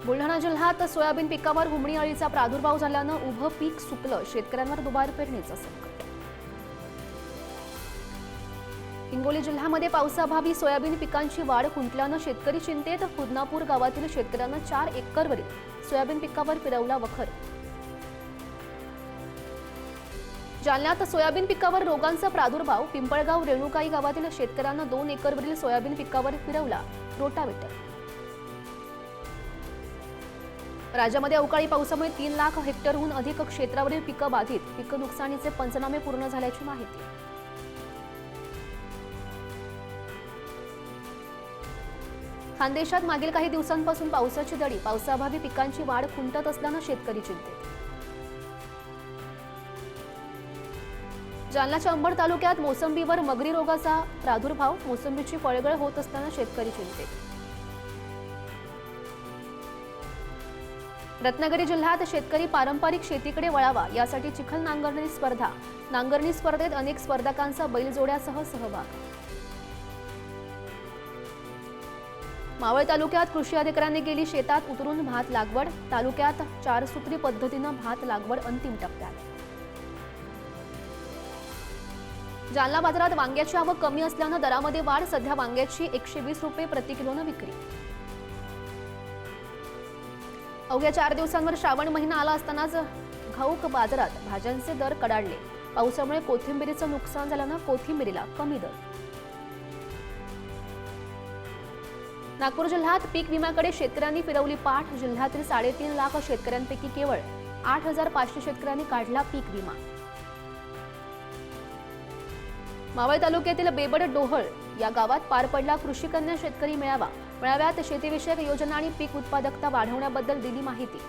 बुलढाणा जिल्ह्यात सोयाबीन पिकावर हुमणी अळीचा प्रादुर्भाव झाल्यानं उभं पीक सुकलं, शेतकऱ्यांवर दुबार पेरणीचं संकट। हिंगोली जिल्ह्यामध्ये पावसाअभावी सोयाबीन पिकांची वाढ खुंटल्यानं शेतकरी चिंतेत। खुदनापूर गावातील शेतकऱ्यांना 4 एकरवरील सोयाबीन पिकावर फिरवला वखर। जालन्यात सोयाबीन पिकावर रोगांचा प्रादुर्भाव। पिंपळगाव रेणुकाई गावातील शेतकऱ्यांना 2 एकरवरील सोयाबीन पिकावर फिरवला रोटावेटर। राज्यामध्ये अवकाळी पावसामुळे 3 लाख हेक्टरहून अधिक क्षेत्रावरील पिकं बाधित। पीक नुकसानीचे पंचनामे पूर्ण झाल्याची माहिती। खानदेशात मागील काही दिवसांपासून पावसाची दडी। पावसाअभावी पिकांची वाढ खुंटत असल्यानं शेतकरी चिंतेत। जालन्याच्या अंबड तालुक्यात मोसंबीवर मगरी रोगाचा प्रादुर्भाव। मोसंबीची फळगळ होत असताना शेतकरी चिंतेत। रत्नागिरी जिल्ह्यात शेतकरी पारंपरिक शेतीकडे वळावा यासाठी चिखल नांगरणी स्पर्धा। नांगरणी स्पर्धेत अनेक स्पर्धकांचा बैलजोड्यासह सहभाग। मावळ तालुक्यात कृषी अधिकाऱ्यांनी केली शेतात उतरून भात लागवड। तालुक्यात 4 सूत्री पद्धतीनं भात लागवड अंतिम टप्प्यात। जालना बाजारात वांग्याची आवक कमी असल्यानं दरामध्ये वाढ। सध्या वांग्याची 120 रुपये प्रति किलोनं विक्री। अवघ्या 4 दिवसांवर श्रावण महिना आला असतानाच घाऊक बाजारात भाज्यांचे दर कडाडले। पावसामुळे कोथिंबिरीचं नुकसान झाल्यानं कोथिंबिरीला कमी दर। नागपूर जिल्ह्यात पीक विम्याकडे शेतकऱ्यांनी फिरवली पाठ। जिल्ह्यातील 3.5 लाख शेतकऱ्यांपैकी केवळ 8,500 शेतकऱ्यांनी काढला पीक विमा। मावळ तालुक्यातील बेबड डोहळ या गावात पार पडला कृषी कन्या शेतकरी मेळावा। मेळाव्यात शेतीविषयक योजना आणि पीक उत्पादकता वाढवण्याबद्दल दिली माहिती।